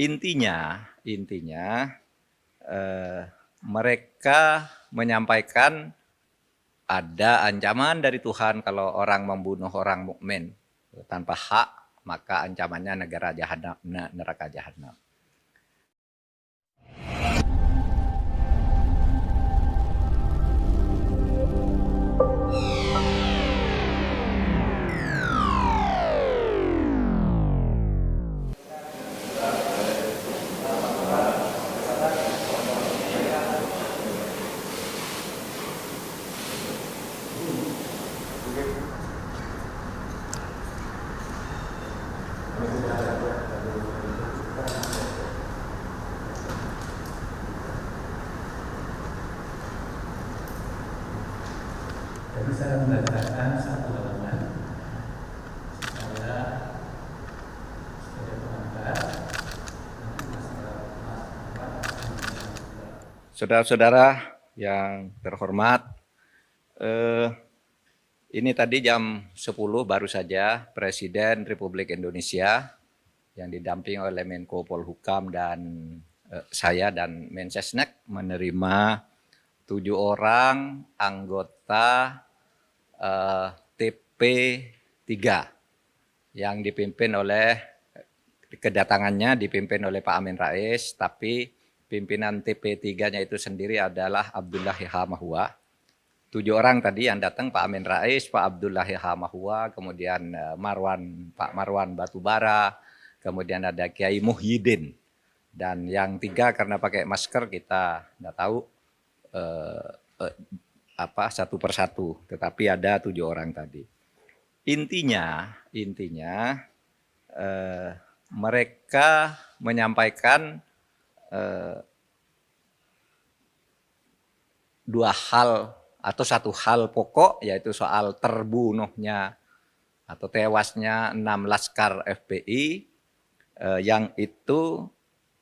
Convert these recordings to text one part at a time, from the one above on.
Intinya mereka menyampaikan ada ancaman dari Tuhan kalau orang membunuh orang mukmin tanpa hak, maka ancamannya neraka jahanam. Jadi saya membacakan satu halaman supaya pengantar. Saudara-saudara yang terhormat, ini tadi jam 10 baru saja Presiden Republik Indonesia yang didampingi oleh Menko Polhukam dan saya dan Mensesnek menerima 7 orang anggota TP3 yang dipimpin oleh, kedatangannya dipimpin oleh Pak Amin Rais, tapi pimpinan TP3-nya itu sendiri adalah Abdullah Hamahua. 7 orang tadi yang datang, Pak Amin Rais, Pak Abdullah Hamahua, kemudian Pak Marwan Batubara, kemudian ada Kiai Muhyiddin. Dan yang 3 karena pakai masker kita nggak tahu satu persatu, tetapi ada 7 orang tadi. Intinya mereka menyampaikan 2 hal atau 1 hal pokok, yaitu soal terbunuhnya atau tewasnya 6 laskar FPI yang itu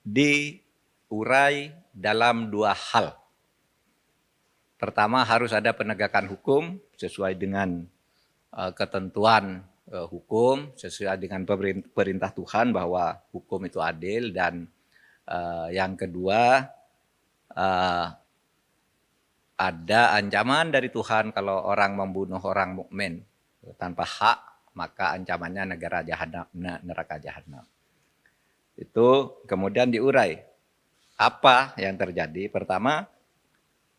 diurai dalam 2 hal. Pertama, harus ada penegakan hukum sesuai dengan ketentuan hukum, sesuai dengan perintah Tuhan bahwa hukum itu adil. Dan yang kedua, ada ancaman dari Tuhan kalau orang membunuh orang mukmin tanpa hak, maka ancamannya neraka jahanam. Itu kemudian diurai. Apa yang terjadi? Pertama,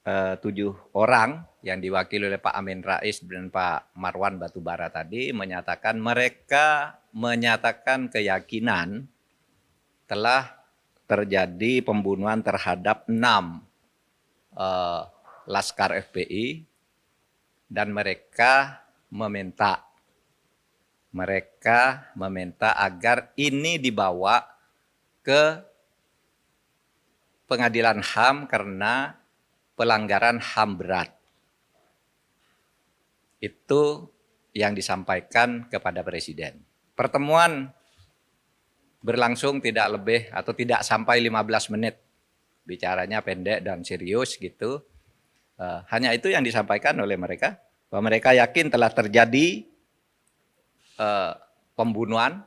7 orang yang diwakili oleh Pak Amin Rais dan Pak Marwan Batubara tadi mereka menyatakan keyakinan telah terjadi pembunuhan terhadap 6 laskar FPI, dan mereka meminta agar ini dibawa ke pengadilan HAM karena pelanggaran HAM berat. Itu yang disampaikan kepada Presiden. Pertemuan berlangsung tidak lebih atau tidak sampai 15 menit. Bicaranya pendek dan serius gitu. Hanya itu yang disampaikan oleh mereka, bahwa mereka yakin telah terjadi pembunuhan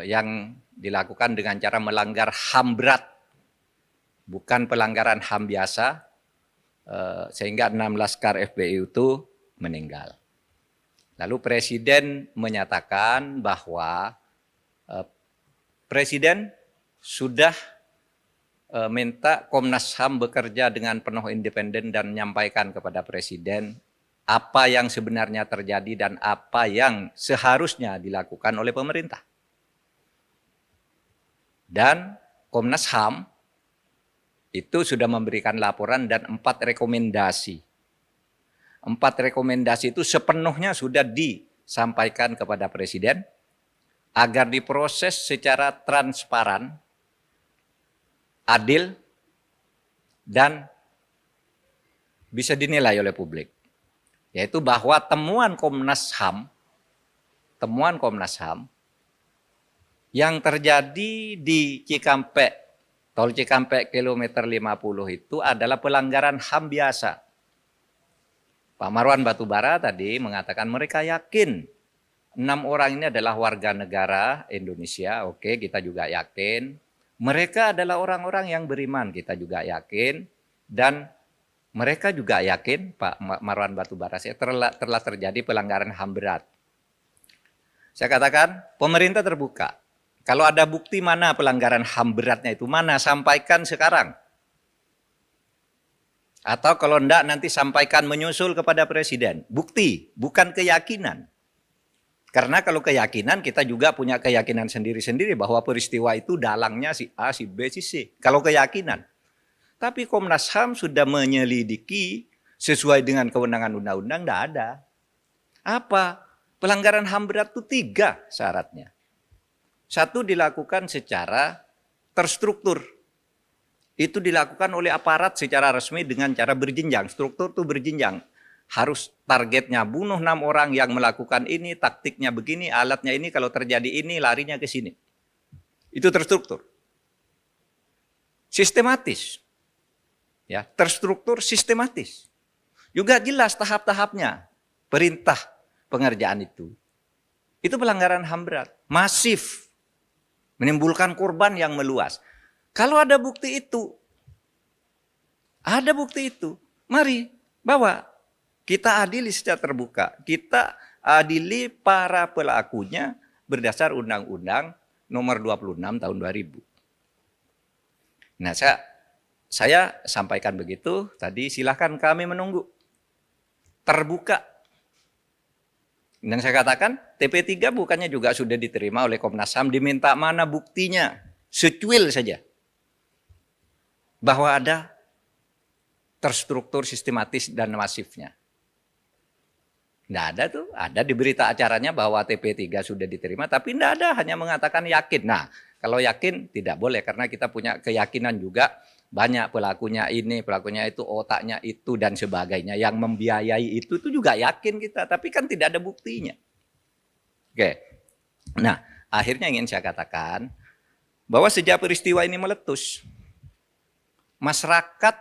yang dilakukan dengan cara melanggar HAM berat, bukan pelanggaran HAM biasa, sehingga 6 laskar FPI itu meninggal. Lalu Presiden menyatakan bahwa Presiden sudah minta Komnas HAM bekerja dengan penuh independen dan menyampaikan kepada Presiden apa yang sebenarnya terjadi dan apa yang seharusnya dilakukan oleh pemerintah. Dan Komnas HAM itu sudah memberikan laporan dan 4 rekomendasi. 4 rekomendasi itu sepenuhnya sudah disampaikan kepada Presiden agar diproses secara transparan, adil, dan bisa dinilai oleh publik. Yaitu bahwa temuan Komnas HAM yang terjadi di Cikampek, Tol Cikampek kilometer 50 itu adalah pelanggaran HAM biasa. Pak Marwan Batubara tadi mengatakan mereka yakin 6 orang ini adalah warga negara Indonesia, oke, kita juga yakin. Mereka adalah orang-orang yang beriman, kita juga yakin. Dan mereka juga yakin, Pak Marwan Batubara, telah terjadi pelanggaran HAM berat. Saya katakan, pemerintah terbuka. Kalau ada bukti mana pelanggaran HAM beratnya itu, mana, sampaikan sekarang. Atau kalau enggak, nanti sampaikan menyusul kepada Presiden. Bukti, bukan keyakinan. Karena kalau keyakinan, kita juga punya keyakinan sendiri-sendiri bahwa peristiwa itu dalangnya si A, si B, si C. Kalau keyakinan. Tapi Komnas HAM sudah menyelidiki sesuai dengan kewenangan undang-undang, tidak ada. Apa? Pelanggaran HAM berat itu 3 syaratnya. 1 dilakukan secara terstruktur. Itu dilakukan oleh aparat secara resmi dengan cara berjenjang. Struktur itu berjenjang. Harus targetnya bunuh 6 orang yang melakukan ini, taktiknya begini, alatnya ini, kalau terjadi ini, larinya ke sini. Itu terstruktur. Sistematis. Ya, terstruktur sistematis. Juga jelas tahap-tahapnya. Perintah pengerjaan itu. Itu pelanggaran HAM berat. Masif. Menimbulkan korban yang meluas. Kalau ada bukti itu, mari bawa. Kita adili secara terbuka. Kita adili para pelakunya berdasar Undang-Undang Nomor 26 Tahun 2000. Nah, saya sampaikan begitu. Tadi silahkan kami menunggu. Terbuka. Dan saya katakan TP3 bukannya juga sudah diterima oleh Komnas HAM. Diminta mana buktinya. Secuil saja. Bahwa ada terstruktur sistematis dan masifnya. Tidak ada tuh, ada di berita acaranya bahwa TP3 sudah diterima, tapi tidak ada, hanya mengatakan yakin. Nah, kalau yakin tidak boleh, karena kita punya keyakinan juga banyak pelakunya ini, pelakunya itu, otaknya itu, dan sebagainya. Yang membiayai itu juga yakin kita, tapi kan tidak ada buktinya. Oke, nah akhirnya ingin saya katakan bahwa sejak peristiwa ini meletus, masyarakat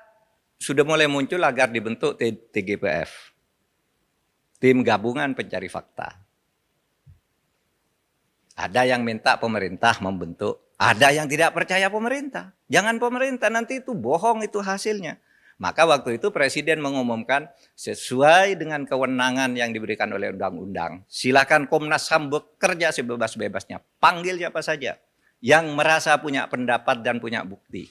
sudah mulai muncul agar dibentuk TGPF. Tim Gabungan Pencari Fakta. Ada yang minta pemerintah membentuk, ada yang tidak percaya pemerintah. Jangan pemerintah, nanti itu bohong itu hasilnya. Maka waktu itu Presiden mengumumkan sesuai dengan kewenangan yang diberikan oleh undang-undang. Silakan Komnas HAM bekerja sebebas-bebasnya. Panggil siapa saja yang merasa punya pendapat dan punya bukti.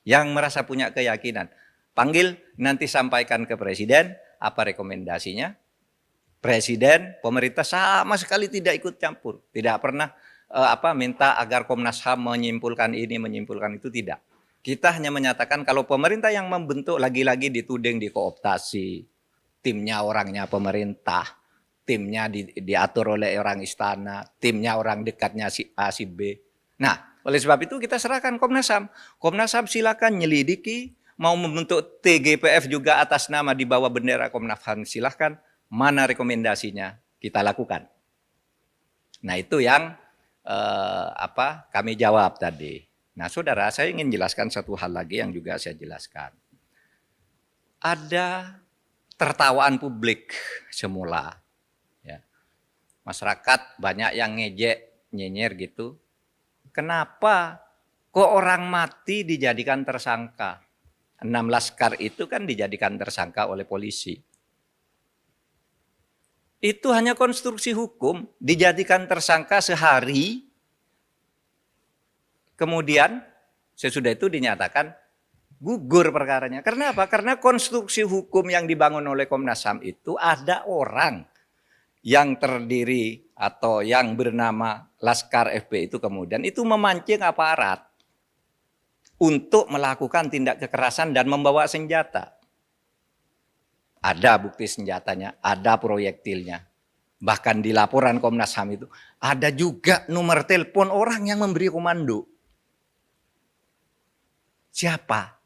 Yang merasa punya keyakinan. Panggil, nanti sampaikan ke Presiden apa rekomendasinya. Presiden, pemerintah sama sekali tidak ikut campur. Tidak pernah minta agar Komnas HAM menyimpulkan ini, menyimpulkan itu, tidak. Kita hanya menyatakan kalau pemerintah yang membentuk lagi-lagi dituding dikooptasi. Timnya orangnya pemerintah, timnya diatur oleh orang istana, timnya orang dekatnya si A, si B. Nah, oleh sebab itu kita serahkan Komnas HAM. Komnas HAM silakan nyelidiki, mau membentuk TGPF juga atas nama di bawah bendera Komnas HAM, silahkan. Mana rekomendasinya kita lakukan. Nah, itu yang kami jawab tadi. Nah, saudara, saya ingin jelaskan satu hal lagi yang juga saya jelaskan. Ada tertawaan publik semula. Ya. Masyarakat banyak yang ngejek, nyinyir gitu. Kenapa kok orang mati dijadikan tersangka? 6 laskar itu kan dijadikan tersangka oleh polisi. Itu hanya konstruksi hukum, dijadikan tersangka sehari, kemudian sesudah itu dinyatakan gugur perkaranya. Karena apa? Karena konstruksi hukum yang dibangun oleh Komnas HAM itu ada orang yang terdiri atau yang bernama Laskar FP itu kemudian itu memancing aparat untuk melakukan tindak kekerasan dan membawa senjata. Ada bukti senjatanya, ada proyektilnya. Bahkan di laporan Komnas HAM itu ada juga nomor telepon orang yang memberi komando. Siapa?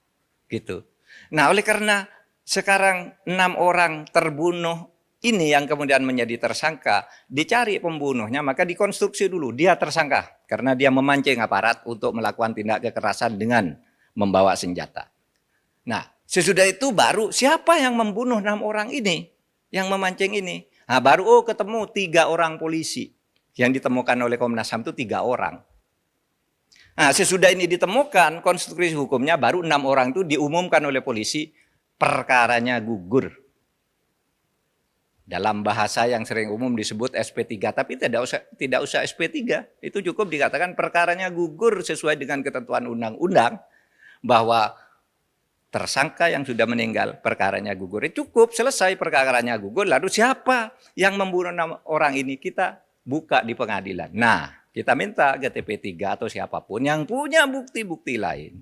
Gitu. Nah, oleh karena sekarang 6 orang terbunuh ini yang kemudian menjadi tersangka, dicari pembunuhnya, maka dikonstruksi dulu dia tersangka karena dia memancing aparat untuk melakukan tindak kekerasan dengan membawa senjata. Nah, sesudah itu baru siapa yang membunuh 6 orang ini, yang memancing ini? Nah, baru ketemu 3 orang polisi. Yang ditemukan oleh Komnas HAM itu 3 orang. Nah, sesudah ini ditemukan, konstruksi hukumnya baru 6 orang itu diumumkan oleh polisi, perkaranya gugur. Dalam bahasa yang sering umum disebut SP3, tapi tidak usah SP3. Itu cukup dikatakan perkaranya gugur sesuai dengan ketentuan undang-undang, bahwa tersangka yang sudah meninggal perkaranya gugur. Cukup, selesai perkaranya gugur, lalu siapa yang membunuh 6 orang ini kita buka di pengadilan. Nah, kita minta GTP3 atau siapapun yang punya bukti-bukti lain,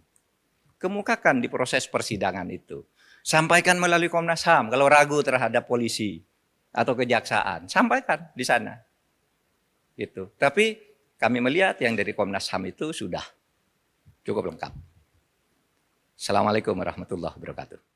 kemukakan di proses persidangan itu. Sampaikan melalui Komnas HAM kalau ragu terhadap polisi atau kejaksaan, sampaikan di sana. Gitu. Tapi kami melihat yang dari Komnas HAM itu sudah cukup lengkap. Assalamualaikum warahmatullahi wabarakatuh.